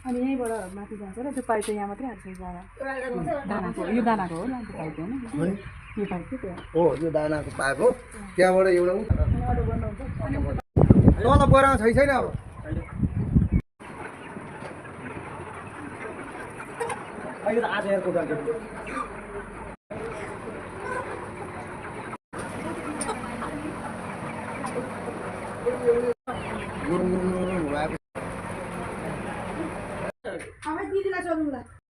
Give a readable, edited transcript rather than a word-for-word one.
अनि यहीँबाट माथि जान्छ र त्यो पाइप चाहिँ यहाँ मात्रै हाल्छ दानाको यो दानाको हो त्यो पाइप होइन यो पाइप चाहिँ त्यो हो यो दानाको पाइप हो त्यहाँबाट एउटा तपाईँलाई बोरामा छैन अब अहिले त आज हेरको